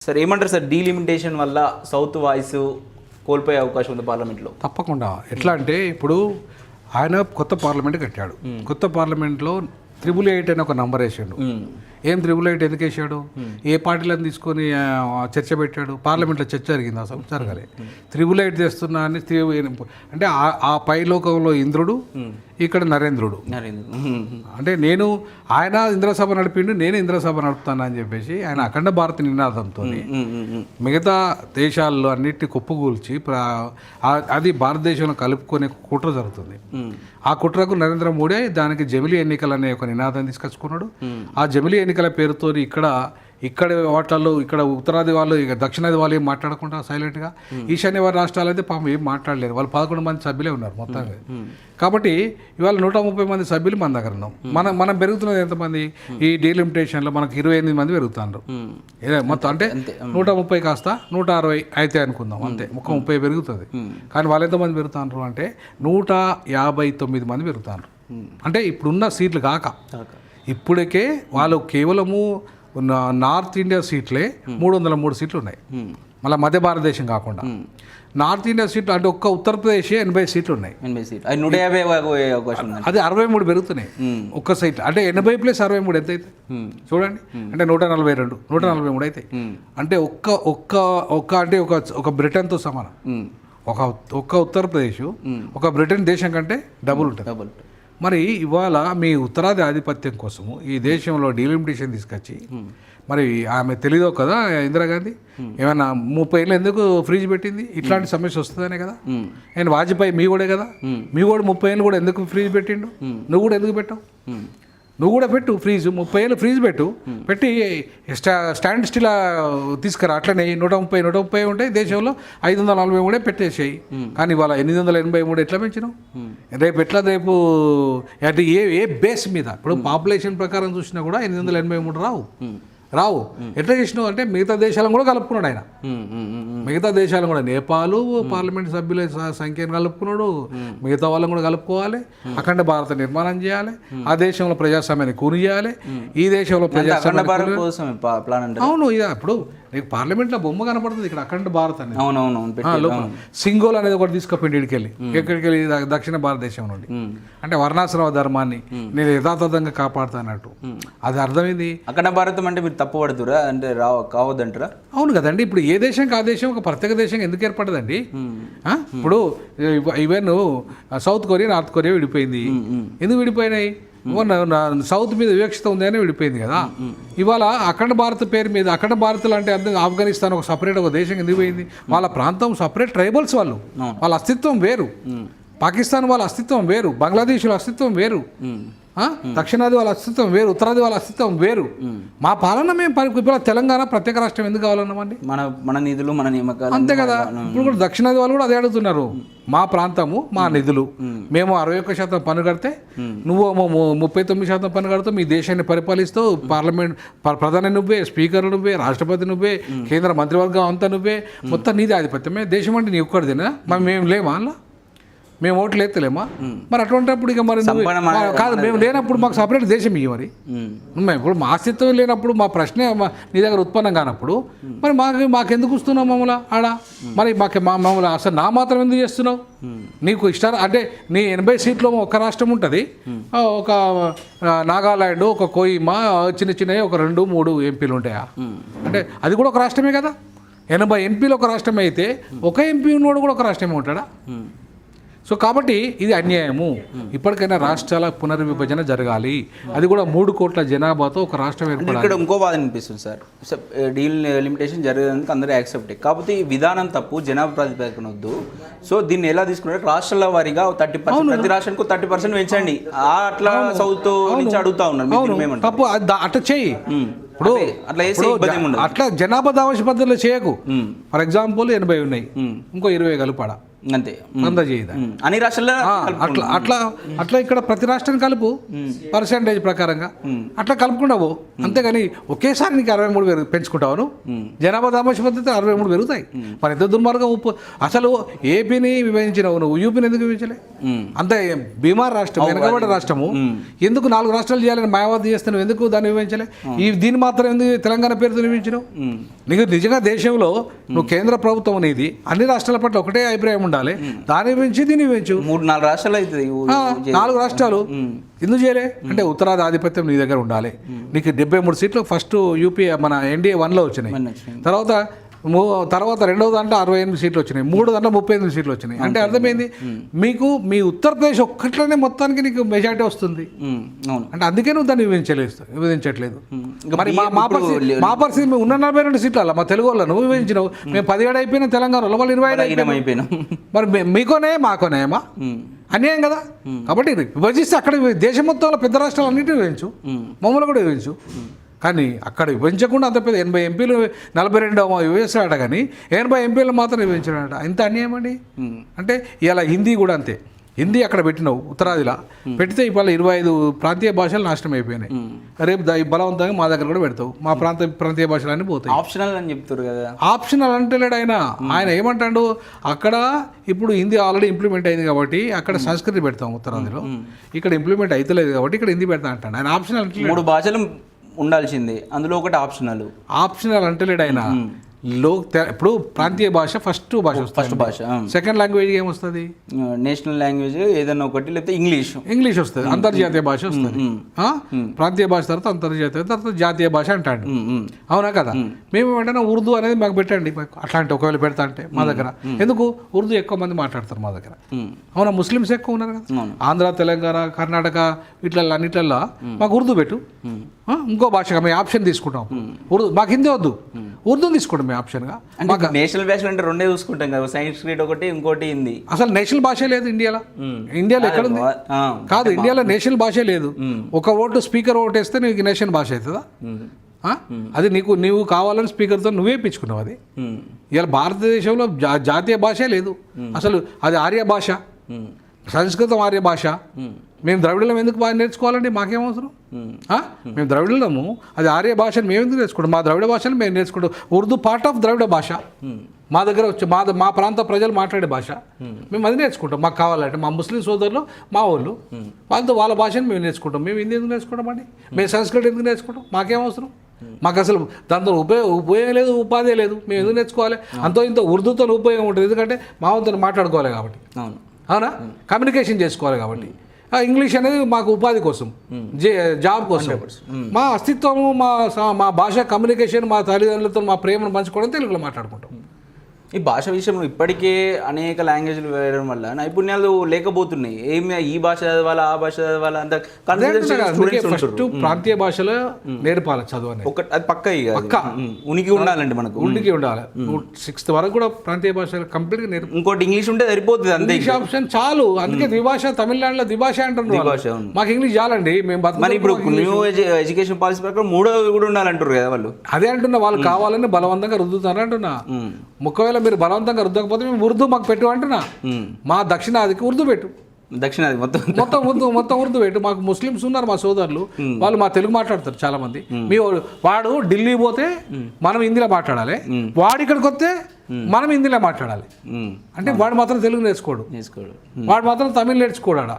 Sir ఏమంటారు sir delimitation వల్ల south voice కోల్పోయే అవకాశం ఉంది పార్లమెంట్లో? తప్పకుండా. ఎట్లా అంటే ఇప్పుడు ఆయన కొత్త పార్లమెంట్ కట్టాడు. కొత్త పార్లమెంట్లో 888 అని ఒక నంబర్ వేసాడు. ఏం 888 ఎందుకు వేసాడు? ఏ పార్టీలను తీసుకొని చర్చ పెట్టాడు? పార్లమెంట్లో చర్చ జరిగింది, అసలు జరగలే. 888 తెస్తున్నా అని అంటే ఆ పైలోకంలో ఇంద్రుడు, ఇక్కడ నరేంద్రుడు. అంటే ఆయన ఇంద్రసభ నడిపిండు, నేను ఇంద్రసభ నడుపుతాను అని చెప్పేసి ఆయన అఖండ భారత నినాదంతో మిగతా దేశాల్లో అన్నిటిని కుప్పగూల్చి అది భారతదేశంలో కలుపుకునే కుట్ర జరుగుతుంది. ఆ కుట్రకు నరేంద్ర మోడీ దానికి జమిలీ ఎన్నికలు అనే ఒక నినాదం తీసుకొచ్చుకున్నాడు. ఆ జమిలీ ఎన్నికల పేరుతో ఇక్కడ వాటిల్లో ఇక్కడ ఉత్తరాది వాళ్ళు, ఇక దక్షిణాది వాళ్ళు ఏం మాట్లాడకుండా సైలెంట్గా, ఈశాన్య రాష్ట్రాలు అయితే పాపం ఏం మాట్లాడలేరు. వాళ్ళు 11 మంది సభ్యులే ఉన్నారు మొత్తంగా. కాబట్టి ఇవాళ 130 మంది సభ్యులు మన దగ్గర ఉన్నాం. మనం పెరుగుతున్నది ఎంతమంది? ఈ డీలిమిటేషన్లో మనకు 28 మంది పెరుగుతున్నారు మొత్తం. అంటే 130 కాస్త 160 అయితే అనుకుందాం, అంతే. 30 పెరుగుతుంది. కానీ వాళ్ళు ఎంతమంది పెరుగుతున్నారు అంటే 159 మంది పెరుగుతున్నారు. అంటే ఇప్పుడున్న సీట్లు కాక ఇప్పటికే వాళ్ళు కేవలము నార్త్ ఇండియా సీట్లే 303 సీట్లు ఉన్నాయి, మళ్ళీ మధ్య భారతదేశం కాకుండా. నార్త్ ఇండియా సీట్లు అంటే ఒక్క ఉత్తరప్రదేశ్ 80 సీట్లు ఉన్నాయి. అది 63 పెరుగుతున్నాయి ఒక్క సీట్. అంటే 80 + 63 ఎంత అయితే చూడండి, అంటే 142, 143 అయితే. అంటే అంటే ఒక బ్రిటన్తో సమానం. ఒక్క ఉత్తరప్రదేశ్ ఒక బ్రిటన్ దేశం కంటే డబుల్ ఉంటుంది. మరి ఇవాళ మీ ఉత్తరాది ఆధిపత్యం కోసము ఈ దేశంలో డీలిమిటేషన్ తీసుకొచ్చి, మరి ఆమె తెలీదో కదా ఇందిరాగాంధీ ఏమన్నా 30 ఏళ్ళు ఎందుకు ఫ్రీజ్ పెట్టింది? ఇట్లాంటి సమస్య వస్తుందనే కదా. నేను వాజ్పేయి మీ కూడా కదా, మీ కూడా 30 ఏళ్ళు కూడా ఎందుకు ఫ్రీజ్ పెట్టిండు? నువ్వు కూడా ఎందుకు పెట్టావు? నువ్వు కూడా పెట్టు ఫ్రీజ్, 30 ఏళ్ళు ఫ్రీజ్ పెట్టి స్టాండ్ స్టిల్ తీసుకురా. అట్లనే 130 ఉంటాయి దేశంలో, 540 కూడా పెట్టేసాయి. కానీ ఇవాళ 883 ఎట్లా పెంచినావు? రేపు అంటే ఏ బేస్ మీద? ఇప్పుడు పాపులేషన్ ప్రకారం చూసినా కూడా 883 రావు. ఎట్లా చేసినావు అంటే మిగతా దేశాలను కూడా కలుపుకున్నాడు ఆయన. మిగతా దేశాలను కూడా, నేపాల్ పార్లమెంట్ సభ్యుల సంఖ్యను కలుపుకున్నాడు, మిగతా వాళ్ళని కూడా కలుపుకోవాలి. అఖండ భారత నిర్మాణం చేయాలి, ఆ దేశంలో ప్రజాస్వామ్యాన్ని కూని చేయాలి, ఈ దేశంలో ప్రజాస్వామ్యం. అవును, ఇప్పుడు నీకు పార్లమెంట్లో బొమ్మ కనపడుతుంది ఇక్కడ అఖండ భారత్ అని. సింగోల్ అనేది ఒకటి తీసుకుపోయింది ఇక్కడికెళ్ళి, ఎక్కడికి వెళ్ళి దక్షిణ భారతదేశం నుండి. అంటే వర్ణాశ్రమ ధర్మాన్ని నేను యథాతథంగా కాపాడుతానట్టు. అది అర్థమైంది. అఖండ భారతం అంటే మీరు తప్పు పడుతురా అంటే కావద్దంటారా? అవును కదండి. ఇప్పుడు ఏ దేశంకి ఆ దేశం ఒక ప్రత్యేక దేశం ఎందుకు ఏర్పడదండి? ఇప్పుడు even south Korea, north Korea విడిపోయింది. ఎందుకు విడిపోయినాయి? సౌత్ మీద వివక్షత ఉంది అని విడిపోయింది కదా. ఇవాళ అఖండ భారత్ పేరు మీద, అఖండ భారత్లు అంటే అర్థం, ఆఫ్ఘనిస్తాన్ ఒక సపరేట్ ఒక దేశం ఎందుకు పోయింది? వాళ్ళ ప్రాంతం సపరేట్, ట్రైబల్స్ వాళ్ళ అస్తిత్వం వేరు. పాకిస్తాన్ వాళ్ళ అస్తిత్వం వేరు, బంగ్లాదేశ్ అస్తిత్వం వేరు, దక్షిణాది వాళ్ళ అస్తిత్వం వేరు, ఉత్తరాది వాళ్ళ అస్తిత్వం వేరు. మా పాలన మేము ఇప్పుడు తెలంగాణ ప్రత్యేక రాష్ట్రం ఎందుకు కావాలన్నామండి? మన నిధులు, మన నియమకాలు అంతే కదా. ఇప్పుడు కూడా దక్షిణాది వాళ్ళు కూడా అదే అడుగుతున్నారు. మా ప్రాంతము, మా నిధులు, మేము 61% పన్ను కడితే నువ్వు 39% పన్ను కడుతూ మీ దేశాన్ని పరిపాలిస్తూ, పార్లమెంట్ ప్రధాని నువ్వే, స్పీకర్ నువ్వే, రాష్ట్రపతి నువ్వే, కేంద్ర మంత్రివర్గం అంతా నువ్వే, మొత్తం నీది ఆధిపత్యమే. దేశం అంటే నీ ఒక్కడిదేనా? మరి మేము లేమా అలా? మేము ఓట్లు ఎత్తలేమా? మరి అటువంటిప్పుడు ఇక మరి కాదు, మేము లేనప్పుడు మాకు సపరేట్ దేశం ఇవ్వ. మరి ఇప్పుడు మా అస్తిత్వం లేనప్పుడు, మా ప్రశ్నే నీ దగ్గర ఉత్పన్నం కానప్పుడు మరి మాకెందుకు వస్తున్నావు మమ్మల్ని ఆడ? మరి మమ్మల్ని అసలు నా మాత్రం ఎందుకు చేస్తున్నావు? నీకు ఇష్టం అంటే నీ 80 సీట్లో ఒక రాష్ట్రం ఉంటుంది, ఒక నాగాలాండ్, ఒక కోయిమా, చిన్నవి ఒక 2-3 ఎంపీలు ఉంటాయా? అంటే అది కూడా ఒక రాష్ట్రమే కదా. 80 ఎంపీలు ఒక రాష్ట్రమే అయితే ఒక ఎంపీ ఉన్నోడు కూడా ఒక రాష్ట్రమే ఉంటాడా? సో కాబట్టి ఇది అన్యాయము. ఇప్పటికైనా రాష్ట్రాల పునర్విభజన జరగాలి. అది కూడా 3 కోట్ల జనాభాతో ఒక రాష్ట్రం ఏర్పడాలి. ఇక్కడ ఇంకో బాధ అనిపిస్తుంది సార్, డీల్ లిమిటేషన్ జరగడానికి అందరూ యాక్సెప్ట్. కాకపోతే ఈ విధానం తప్పు, జనాభా ప్రాతిపదికన వద్దు. సో దీన్ని ఎలా తీసుకున్నారు? రాష్ట్రాల వారీగా 30%, ప్రతి రాష్ట్రానికి 30% పెంచండి. అట్లా సౌత్ నుంచి అడుగుతా ఉన్నారు. తప్పు, అట్లా చేయి. ఇప్పుడు అట్లా జనాభా దావాష పద్ధతిలో చేయకు. ఫర్ ఎగ్జాంపుల్ 80 ఉన్నాయి, ఇంకో 20 కలుపాడ. అంతే వంద చేయదా అన్ని రాష్ట్రాల్లో అట్లా అట్లా అట్లా ఇక్కడ ప్రతి రాష్ట్రాన్ని కలుపు పర్సెంటేజ్ ప్రకారంగా అట్లా కలుపుకుంటావు. అంతేగాని ఒకేసారి నీకు 63 పెంచుకుంటావు. జనాభా దామాష పద్ధతి 63 పెరుగుతాయి. మరి ఎంత దుర్మార్గం అసలు ఏపీని విభజించినావు నువ్వు, యూపీని ఎందుకు విభజించలే? అంతే బీమార్ రాష్ట్రం, వెనకబడ్డ రాష్ట్రము, ఎందుకు 4 రాష్ట్రాలు చేయాలని మాయావతి చేస్తే నువ్వు ఎందుకు దాన్ని విభజించలే? దీన్ని మాత్రం ఎందుకు తెలంగాణ పేరుతో విభజించినావు? నీకు నిజంగా దేశంలో నువ్వు కేంద్ర ప్రభుత్వం అనేది అన్ని రాష్ట్రాల పట్ల ఒకటే అభిప్రాయం ఉండాలి. దాన్ని పెంచి దీన్ని పెంచు. 3-4 రాష్ట్రాలు అవుతుంది. 4 రాష్ట్రాలు ఎందుకు చేయలే అంటే ఉత్తరాది ఆధిపత్యం నీ దగ్గర ఉండాలి. నీకు 73 సీట్లు ఫస్ట్ యూపీ మన ఎన్డీఏ 1లో వచ్చినాయి. తర్వాత రెండవ దాంట్లో 68 సీట్లు వచ్చినాయి. 3 దాంట్లో 38 సీట్లు వచ్చినాయి. అంటే అర్థమైంది మీకు మీ ఉత్తరప్రదేశ్ ఒక్కట్లోనే మొత్తానికి నీకు మెజార్టీ వస్తుంది. అంటే అందుకే నువ్వు దాన్ని విభజించట్లేదు. మరి మా పరిస్థితి మేము ఉన్న 42 సీట్లు అలా మా తెలుగు వాళ్ళ నువ్వు విభజించినావు. మేము 17 అయిపోయినా తెలంగాణ వాళ్ళు 25 అయిపోయినాం. మరి మీకోనే మాకోనేమా అన్యాయం కదా. కాబట్టి విభజిస్తే అక్కడ దేశం మొత్తంలో పెద్ద రాష్ట్రాలు అన్నింటినీ విభజించు, మమ్మల్ని కూడా విభజించు. కానీ అక్కడ విభజించకుండా అంత పెద్ద 80 ఎంపీలు 42 విభజిస్తాడట, కానీ 80 ఎంపీలు మాత్రం విభజించాడట. ఇంత అన్యాయం అండి. అంటే ఇలా హిందీ కూడా అంతే. హిందీ అక్కడ పెట్టినావు ఉత్తరాదిలా పెడితే ఇవాళ 25 ప్రాంతీయ భాషలు నాశనం అయిపోయినాయి. రేపు బలవంతంగా మా దగ్గర కూడా పెడతావు, మా ప్రాంతీయ భాషలన్నీ పోతాయి. ఆప్షనల్ అని చెప్తారు కదా. ఆప్షనల్ అంటలేడు ఆయన ఏమంటాడు, అక్కడ ఇప్పుడు హిందీ ఆల్రెడీ ఇంప్లిమెంట్ అయింది కాబట్టి అక్కడ సంస్కృతి పెడతాం ఉత్తరాదిలో, ఇక్కడ ఇంప్లిమెంట్ అవుతలేదు కాబట్టి ఇక్కడ హిందీ పెడతా అంటాడు ఆయన. ఆప్షనల్ అంటే 3 భాషలు ఉండాల్సిందే, అందులో ఒకటి ఆప్షనల్ అంటలేడు ఆయన. ఇప్పుడు ప్రాంతీయ భాష ఫస్ట్ భాష, సెకండ్ లాంగ్వేజ్ ఏమొస్తుంది? నేషనల్ లాంగ్వేజ్ ఏదైనా ఒకటి, లేకపోతే ఇంగ్లీష్ వస్తుంది. అంతర్జాతీయ భాష వస్తుంది. ప్రాంతీయ భాష తర్వాత అంతర్జాతీయ తర్వాత జాతీయ భాష అంటాడు. అవునా కదా. మేము ఏమంటే ఉర్దూ అనేది మాకు పెట్టండి, అట్లాంటి ఒకవేళ పెడతా అంటే మా దగ్గర ఎందుకు ఉర్దూ ఎక్కువ మంది మాట్లాడతారు మా దగ్గర. అవునా, ముస్లిమ్స్ ఎక్కువ ఉన్నారు కదా. ఆంధ్ర, తెలంగాణ, కర్ణాటక ఇట్లా అన్నిట్లల్లో మాకు ఉర్దూ పెట్టు. ఇంకో భాషగా మేము ఆప్షన్ తీసుకుంటాం. ఉర్దూ మాకు హిందీ వద్దు, ఉర్దూ తీసుకోండి మేము ఆప్షన్గా. నేషనల్ భాషలు అంటే 2 చూసుకుంటాం కదా, సంస్కృత్ ఒకటి, ఇంకోటి హిందీ. అసలు నేషనల్ భాష లేదు ఇండియాలో. ఇండియాలో ఎక్కడ ఉంది? కాదు, ఇండియాలో నేషనల్ భాష లేదు. ఒక ఓటు స్పీకర్ ఓటు వేస్తే నీకు నేషనల్ భాష అవుతుందా? అది నీవు కావాలని స్పీకర్తో నువ్వే ఇప్పించుకున్నావు. అది ఇవాళ భారతదేశంలో జాతీయ భాషే లేదు అసలు. అది ఆర్య భాష, సంస్కృతం ఆర్య భాష. మేము ద్రవిడలం ఎందుకు బాగా నేర్చుకోవాలండి? మాకేమవసరం? మేము ద్రవిడలము, అది ఆర్య భాషను మేము ఎందుకు నేర్చుకుంటాం? మా ద్రవిడ భాషను మేము నేర్చుకుంటాం. ఉర్దూ పార్ట్ ఆఫ్ ద్రవిడ భాష. మా దగ్గర వచ్చి మా ప్రాంత ప్రజలు మాట్లాడే భాష, మేము అది నేర్చుకుంటాం. మాకు కావాలంటే మా ముస్లిం సోదరులు మా వాళ్ళు వాళ్ళతో వాళ్ళ భాషను మేము నేర్చుకుంటాం. మేము హిందీ ఎందుకు నేర్చుకుంటాం అండి? మేము సంస్కృతం ఎందుకు నేర్చుకుంటాం? మాకేమవసరం? మాకు అసలు దాంతో ఉపయోగం లేదు, ఉపాధి లేదు. మేము ఎందుకు నేర్చుకోవాలి? అంతో ఇంత ఉర్దూతో ఉపయోగం ఉంటుంది, ఎందుకంటే మా వంతుని మాట్లాడుకోవాలి కాబట్టి. అవునా, కమ్యూనికేషన్ చేసుకోవాలి కాబట్టి. ఇంగ్లీష్ అనేది మాకు ఉపాధి కోసం, జాబ్ కోసం. మా అస్తిత్వము, మా భాష, కమ్యూనికేషన్, మా తల్లిదండ్రులతో మా ప్రేమను పంచుకోవడం తెలుగులో మాట్లాడుకుంటాం. ఈ భాష విషయంలో ఇప్పటికే అనేక లాంగ్వేజ్లు వేయడం వల్ల నైపుణ్యాలు లేకపోతున్నాయి. ఈ భాష చదవాలా, ఆ భాష చదవాలా, అంత ఫస్ట్ ప్రాంతీయ భాషలో నేర్పాలి చదువు అనేది. అది పక్క ఉనికి ఉండాలండి, మనకు ఉనికి ఉండాలి. 6th వరకు కూడా ప్రాంతీయ భాష కంప్లీట్ గా నేర్పు. ఇంకోటి ఇంగ్లీష్ ఉంటే సరిపోతుంది, అంతే. ఇంగ్లీష్ ఆప్షన్ చాలు. అందుకే ద్విభాష, తమిళనాడులో ద్విభాష అంటున్నారు. మాకు ఇంగ్లీష్ చాలండి. మేము ఇప్పుడు న్యూ ఎడ్యుకేషన్ పాలసీ ప్రకారం 3వ కూడా ఉండాలంటారు కదా వాళ్ళు. అదే అంటున్నా, వాళ్ళు కావాలని బలవంతంగా రుద్దుతారు అంటున్నా. ఒకవేళ మీరు బలవంతంగా రుద్దకపోతే మేము ఉర్దూ మాకు పెట్టు అంటున్నా. మా దక్షిణాదికి ఉర్దూ పెట్టు, దక్షిణాది మొత్తం ఉర్దూ పెట్టు. మాకు ముస్లిమ్స్ ఉన్నారు మా సోదరులు, వాళ్ళు మా తెలుగు మాట్లాడతారు చాలా మంది. వాడు ఢిల్లీ పోతే మనం హిందీలో మాట్లాడాలి, వాడు ఇక్కడికి వస్తే మనం హిందీలో మాట్లాడాలి. అంటే వాడు మాత్రం తెలుగు నేర్చుకోడు, వాడు మాత్రం తమిళ్ నేర్చుకోడా.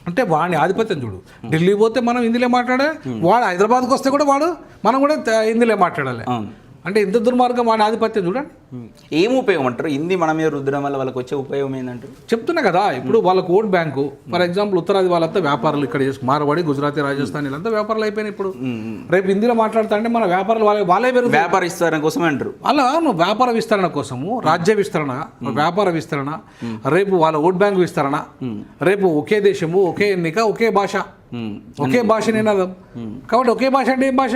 అంటే వాడిని ఆధిపత్యం చూడు. ఢిల్లీ పోతే మనం హిందీలో మాట్లాడే, వాడు హైదరాబాద్కి వస్తే కూడా మనం కూడా హిందీలో మాట్లాడాలి. అంటే ఇంత దుర్మార్గం, వాడి ఆధిపత్యం చూడండి. ఏం ఉపయోగం అంటారు? హిందీ మన మీద రుద్దడం వల్ల వాళ్ళకి వచ్చే ఉపయోగం ఏంటంటారు? చెప్తున్నా కదా, ఇప్పుడు వాళ్ళకు ఓట్ బ్యాంకు. ఫర్ ఎగ్జాంపుల్ ఉత్తరాది వాళ్ళంతా వ్యాపారాలు ఇక్కడ చేసుకు, మార్వాడి, గుజరాతీ, రాజస్థాన్ వీళ్ళంతా వ్యాపారాలు అయిపోయినాయి. ఇప్పుడు రేపు హిందీలో మాట్లాడుతా అంటే మన వ్యాపారాలు వాళ్ళే పెరుగు. వ్యాపార విస్తరణ కోసమే అంటారు. అలా వ్యాపార విస్తరణ కోసము, రాజ్య విస్తరణ, వ్యాపార విస్తరణ, రేపు వాళ్ళ ఓట్ బ్యాంకు విస్తరణ, రేపు ఒకే దేశము, ఒకే ఎన్నిక, ఒకే భాష, ఒకే భాష నినాదం. కాబట్టి ఒకే భాష అంటే ఏం భాష?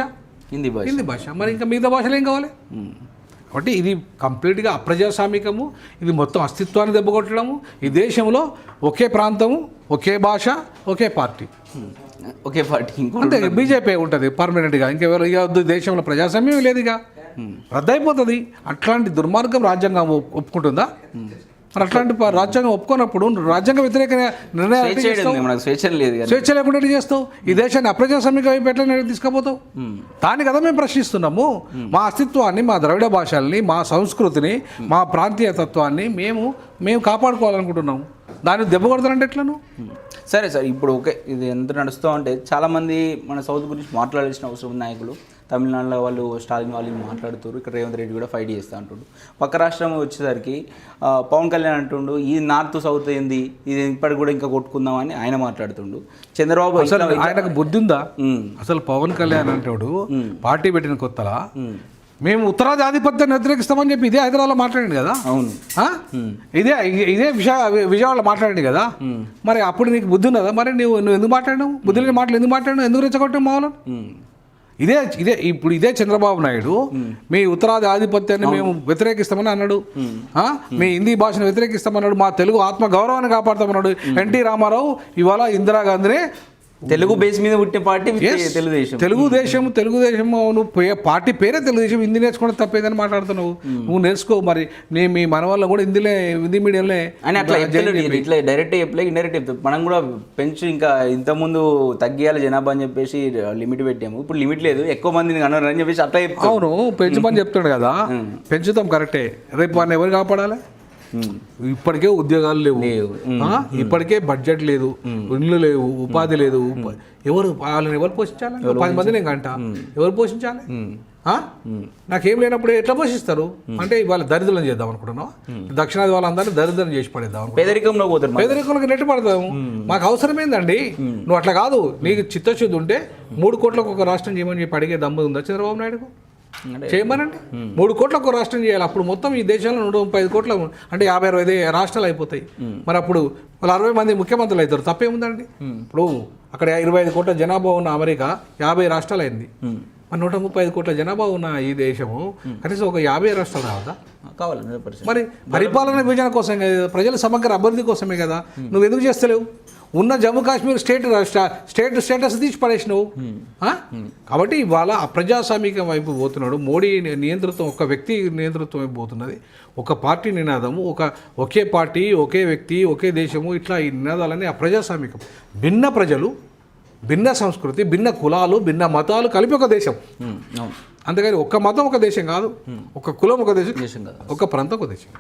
హిందీ భాష. మరి ఇంకా మిగతా భాషలు ఏం కావాలి? కాబట్టి ఇది కంప్లీట్గా అప్రజాస్వామికము. ఇది మొత్తం అస్తిత్వాన్ని దెబ్బకొట్టడము. ఈ దేశంలో ఒకే ప్రాంతము, ఒకే భాష, ఒకే పార్టీ. అంతే, బీజేపీ ఉంటుంది పర్మనెంట్గా. ఇంకెవరు ఇక దేశంలో ప్రజాస్వామ్యం లేదు, ఇక రద్దయిపోతుంది. అట్లాంటి దుర్మార్గం రాజ్యాంగం ఒప్పుకుంటుందా? మరి అట్లాంటి రాజ్యాంగం ఒప్పుకున్నప్పుడు రాజ్యాంగ వ్యతిరేక నిర్ణయాలు ఎట్లా స్వేచ్ఛ చేస్తావు? మనకు స్వేచ్ఛ లేదు కదా. స్వేచ్ఛ లేకుండా ఎట్లా చేస్తావు? ఈ దేశాన్ని అప్రజాస్వామిక వైపు ఎట్లా తీసుకుపోతావు? దాన్ని కదా మేము ప్రశ్నిస్తున్నాము. మా అస్తిత్వాన్ని, మా ద్రవిడ భాషల్ని, మా సంస్కృతిని, మా ప్రాంతీయ తత్వాన్ని మేము కాపాడుకోవాలనుకుంటున్నాము. దాన్ని దెబ్బ కొడతారంటే ఎట్లను? సరే సార్, ఇప్పుడు ఓకే, ఇది ఎంత నడుస్తూ ఉంటే చాలామంది మన సౌత్ గురించి మాట్లాడాల్సిన అవసరం ఉంది. నాయకులు తమిళనాడులో వాళ్ళు స్టాలిన్ వాళ్ళు మాట్లాడుతారు, ఇక్కడ రేవంత్ రెడ్డి కూడా ఫైట్ చేస్తూ అంటుండు. పక్క రాష్ట్రం వచ్చేసరికి పవన్ కళ్యాణ్ అంటుండు ఇది నార్త్ సౌత్ ఏంది, ఇది ఇప్పటికి కూడా ఇంకా కొట్టుకుందామని ఆయన మాట్లాడుతుండు. చంద్రబాబు అసలు ఆయనకు బుద్ధి ఉందా? అసలు పవన్ కళ్యాణ్ అంటాడు పార్టీ పెట్టిన కొత్తలా మేము ఉత్తరాది ఆధిపత్యాన్ని వ్యతిరేకిస్తామని చెప్పి ఇదే హైదరాబాద్లో మాట్లాడింది కదా. అవును, ఇదే విజయవాడలో మాట్లాడింది కదా. మరి అప్పుడు నీకు బుద్ధి ఉన్నదా? మరి నువ్వు ఎందుకు మాట్లాడినావు? బుద్ధి లేని మాటలు ఎందుకు మాట్లాడినావు? ఎందుకు రెచ్చగొట్టావు మామూలు? ఇదే చంద్రబాబు నాయుడు మీ ఉత్తరాది ఆధిపత్యాన్ని మేము వ్యతిరేకిస్తామని అన్నాడు. మీ హిందీ భాషను వ్యతిరేకిస్తామన్నాడు. మా తెలుగు ఆత్మ గౌరవాన్ని కాపాడతామన్నాడు. ఎన్టీ రామారావు ఇవాళ ఇందిరాగాంధీని తెలుగు బేస్ మీద పుట్టిన పార్టీ తెలుగుదేశం నువ్వు పార్టీ పేరే తెలుగుదేశం. హిందీ నేర్చుకోవడం తప్పేదని మాట్లాడుతున్నావు. నువ్వు నేర్చుకో. మరి మీ మన వల్ల కూడా హిందీ మీడియంలో అని అట్లా ఇట్లా డైరెక్ట్ చెప్పలే, ఇండైరెక్ట్ చెప్తాం. మనం కూడా పెంచు ఇంకా ఇంతకుముందు తగ్గియాలి జనాభా అని చెప్పేసి లిమిట్ పెట్టాము. ఇప్పుడు లిమిట్ లేదు, ఎక్కువ మందిని కన్నారు అని చెప్పేసి అట్లా చెప్తాం. అవును, పెంచమని చెప్తాడు కదా. పెంచుతాం కరెక్టే. రేపు వాడిని ఎవరు కాపాడాలి? ఇప్పటికే ఉద్యోగాలు లేవు, ఇప్పటికే బడ్జెట్ లేదు, ఇళ్ళు లేవు, ఉపాధి లేదు. వాళ్ళని ఎవరు పోషించాలి? 10 మందిని గంట ఎవరు పోషించాలి? నాకేం లేనప్పుడు ఎట్లా పోషిస్తారు? అంటే ఇవాళ దరిద్రం చేద్దాం అనుకుంటున్నావు. దక్షిణాది వాళ్ళందరినీ దరిద్రం చేసి పడేద్దాం, పేదరికంలో పోతారు, పేదరికంలోకి నెట్టి పడతాము. మాకు అవసరమైందండి. నువ్వు అట్లా కాదు, నీకు చిత్తశుద్ధి ఉంటే 3 కోట్లకు ఒక రాష్ట్రం చేయమని చెప్పి అడిగే దమ్ము ఉందా చంద్రబాబు నాయుడుకు? చేయమనండి. 3 కోట్లకు రాష్ట్రం చేయాలి. అప్పుడు మొత్తం ఈ దేశంలో 135 కోట్ల అంటే 50-60 రాష్ట్రాలు అయిపోతాయి. మరి అప్పుడు వాళ్ళు 60 మంది ముఖ్యమంత్రులు అవుతారు. తప్పేముందండి? ఇప్పుడు అక్కడ 25 కోట్ల జనాభా ఉన్న అమెరికా 50 రాష్ట్రాలు అయింది. మరి 135 కోట్ల జనాభా ఉన్న ఈ దేశము కనీసం ఒక 50 రాష్ట్రాలు రావద్దా? కావాలి. మరి పరిపాలన విభజన కోసం కదా, ప్రజల సమగ్ర అభివృద్ధి కోసమే కదా. నువ్వు ఎందుకు చేస్తలేవు? ఉన్న జమ్మూ కాశ్మీర్ స్టేటస్ తీసి పడేసినావు. కాబట్టి ఇవాళ అప్రజాస్వామికం వైపు పోతున్నాడు. మోడీ నియంతృత్వం, ఒక వ్యక్తి నియంతృత్వం వైపు పోతున్నది. ఒక పార్టీ నినాదము, ఒకే పార్టీ, ఒకే వ్యక్తి, ఒకే దేశము, ఇట్లా ఈ నినాదాలన్నీ అప్రజాస్వామికం. భిన్న ప్రజలు, భిన్న సంస్కృతి, భిన్న కులాలు, భిన్న మతాలు కలిపి ఒక దేశం. అంతేగాని ఒక్క మతం ఒక దేశం కాదు, ఒక కులం ఒక దేశం కాదు, ఒక ప్రాంతం ఒక దేశం.